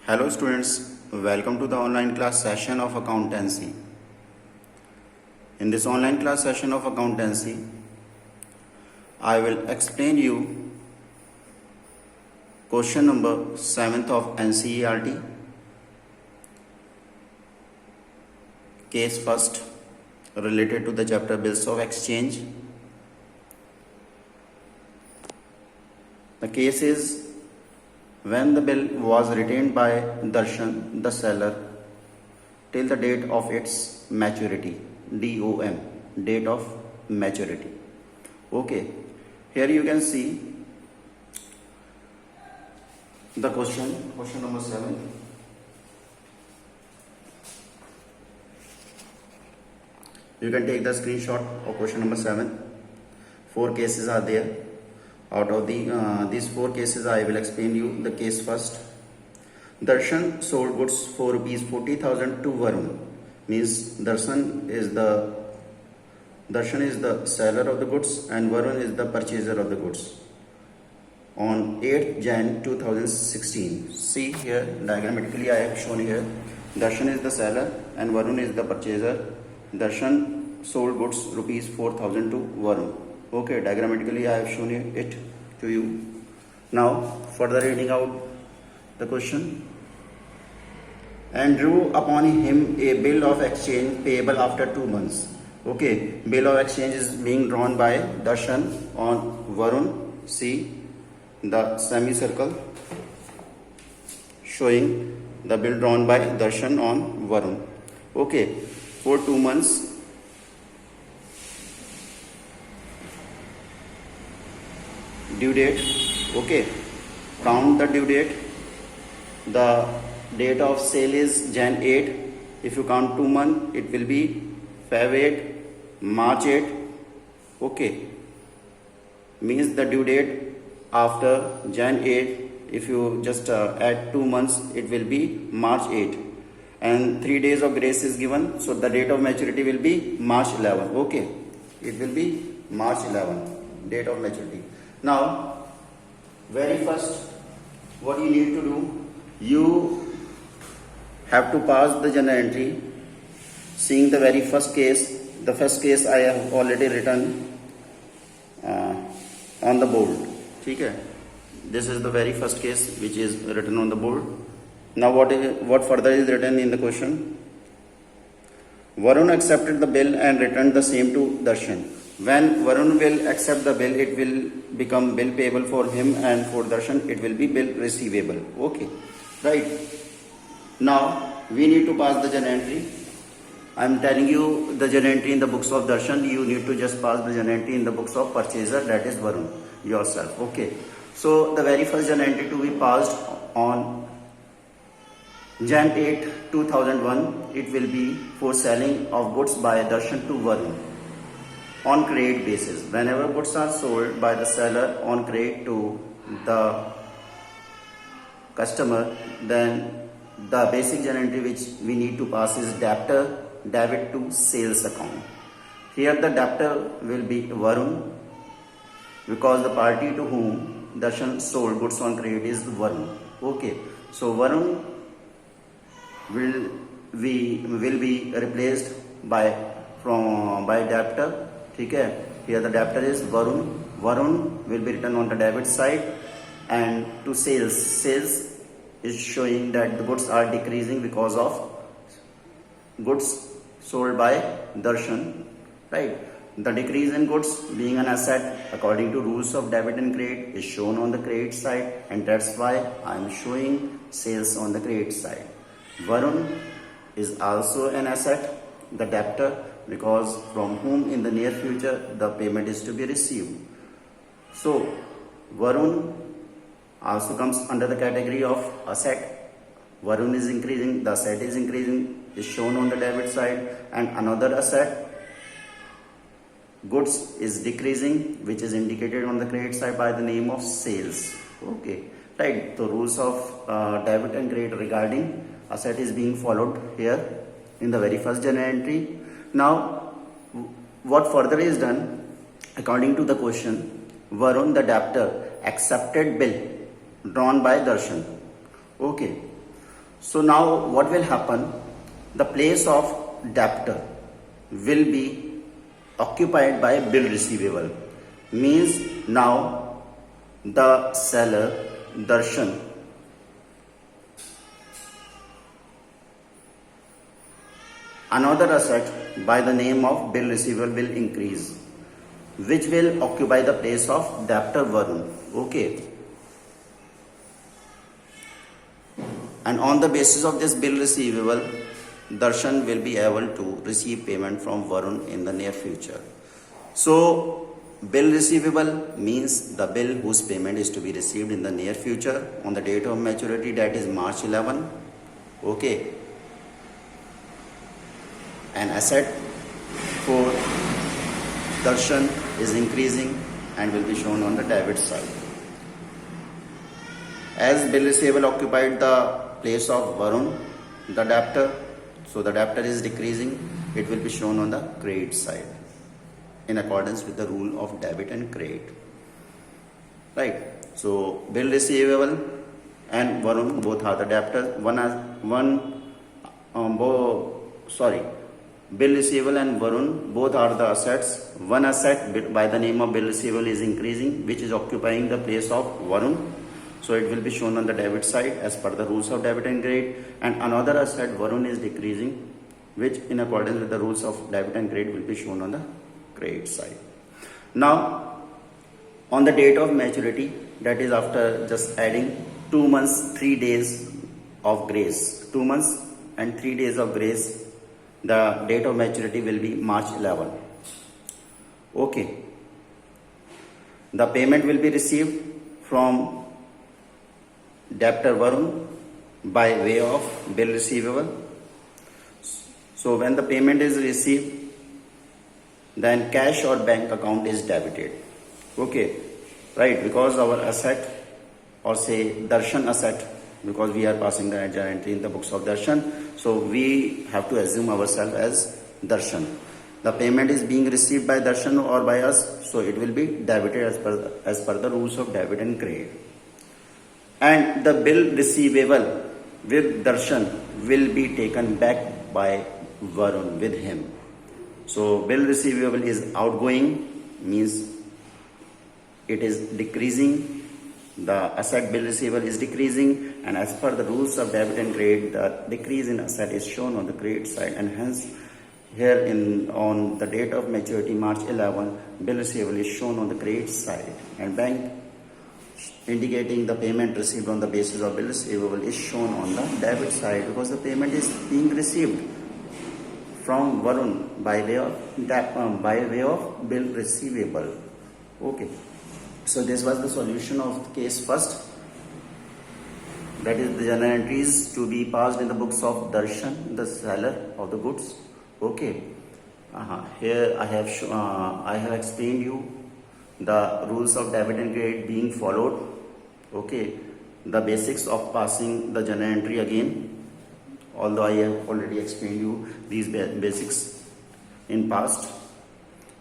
Hello students, welcome to the online class session of accountancy. In this online class session of accountancy, I will explain you question number 7th of NCERT, case first related to the chapter bills of exchange. The case is when the bill was retained by Darshan, the seller, till the date of its maturity, DOM, date of maturity. Okay, here you can see the question number 7. You can take the screenshot of question number 7. 4 cases are there. Out of these 4 cases, I will explain you the case first. Darshan sold goods for rupees 40,000 to Varun. Means Darshan is the seller of the goods and Varun is the purchaser of the goods. On 8th Jan 2016. See here, diagrammatically I have shown here. Darshan is the seller and Varun is the purchaser. Darshan sold goods rupees 4,000 to Varun. Okay, diagrammatically I have shown it to you. Now, further reading out the question. And drew upon him a bill of exchange payable after 2 months. Okay, bill of exchange is being drawn by Darshan on Varun. See the semicircle showing the bill drawn by Darshan on Varun. Okay, for 2 months. Due date, okay, count the due date. The date of sale is Jan 8. If you count 2 months, it will be Feb 8, March 8. Okay, means the due date after Jan 8. If you just add 2 months, it will be March 8. And 3 days of grace is given. So the date of maturity will be March 11. Okay, it will be March 11, date of maturity. Now, very first, what you need to do, you have to pass the journal entry. Seeing the very first case, the first case I have already written on the board. Okay? This is the very first case which is written on the board. Now, what further is written in the question? Varun accepted the bill and returned the same to Darshan. When Varun will accept the bill, it will become bill payable for him, and for Darshan it will be bill receivable. Okay, right. Now we need to pass the journal entry. I am telling you the journal entry in the books of Darshan. You need to just pass the journal entry in the books of purchaser, that is Varun yourself. Okay. So the very first journal entry to be passed on Jan 8, 2001. It will be for selling of goods by Darshan to Varun on credit basis. Whenever goods are sold by the seller on credit to the customer, then the basic journal entry which we need to pass is debtor debit to sales account. Here the debtor will be Varun, because the party to whom Darshan sold goods on credit is Varun. Okay, so Varun will be replaced by debtor. Okay, here the debtor is Varun. Varun will be written on the debit side, and to sales. Sales is showing that the goods are decreasing because of goods sold by Darshan. Right. The decrease in goods being an asset according to rules of debit and credit is shown on the credit side, and that's why I am showing sales on the credit side. Varun is also an asset, the debtor, because from whom in the near future the payment is to be received. So Varun also comes under the category of asset. Varun is increasing, the asset is increasing, is shown on the debit side, and another asset, goods, is decreasing, which is indicated on the credit side by the name of sales. Okay, right. The rules of debit and credit regarding asset is being followed here in the very first journal entry. Now, what further is done, according to the question, Varun the debtor accepted bill drawn by Darshan. Okay. So now what will happen? The place of debtor will be occupied by bill receivable. Means now the seller Darshan another asset by the name of bill receivable will increase, which will occupy the place of debtor Varun. Okay. And on the basis of this bill receivable, Darshan will be able to receive payment from Varun in the near future. So, bill receivable means the bill whose payment is to be received in the near future on the date of maturity, that is March 11. Okay. An asset for Darshan is increasing and will be shown on the debit side. As bill receivable occupied the place of Varun, the debtor, so the debtor is decreasing, it will be shown on the credit side in accordance with the rule of debit and credit. Right. So bill receivable and Varun both are the debtors. Bill receivable and Varun both are the assets. One asset by the name of bill receivable is increasing, which is occupying the place of Varun. So it will be shown on the debit side as per the rules of debit and credit. And another asset Varun is decreasing, which in accordance with the rules of debit and credit will be shown on the credit side. Now, on the date of maturity, that is after just adding 2 months, 3 days of grace. 2 months and 3 days of grace, the date of maturity will be March 11. Okay. The payment will be received from debtor Varun by way of bill receivable. So when the payment is received, then cash or bank account is debited. Okay, right, because our asset, or say Darshan asset, because we are passing the ledger entry in the books of Darshan, so we have to assume ourselves as Darshan. The payment is being received by Darshan or by us, so it will be debited as per the rules of debit and credit. And the bill receivable with Darshan will be taken back by Varun with him. So bill receivable is outgoing, means it is decreasing. The asset bill receivable is decreasing, and as per the rules of debit and credit, the decrease in asset is shown on the credit side, and hence here on the date of maturity March 11, bill receivable is shown on the credit side, and bank indicating the payment received on the basis of bill receivable is shown on the debit side, because the payment is being received from Varun by way of bill receivable. Okay. So this was the solution of the case first. That is the journal entries to be passed in the books of Darshan, the seller of the goods. Okay. Here I have explained you the rules of debit and credit being followed. Okay. The basics of passing the journal entry again, although I have already explained you these basics in past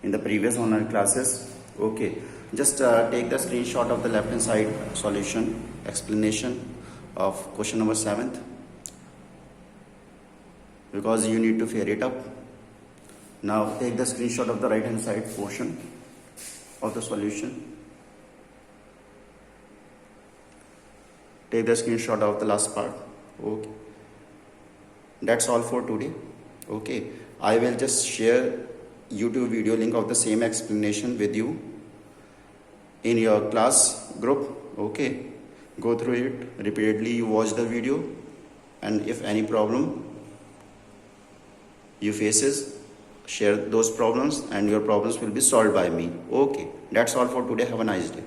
in the previous online classes. Okay. Just take the screenshot of the left hand side solution explanation of question number 7th, because you need to fare it up. Now take the screenshot of the right hand side portion of the solution. Take the screenshot of the last part. Okay. That's all for today. Okay. I will just share YouTube video link of the same explanation with you in your class group. Okay. Go through it repeatedly. You watch the video, and if any problem you faces, share those problems, and your problems will be solved by me. Okay. That's all for today. Have a nice day.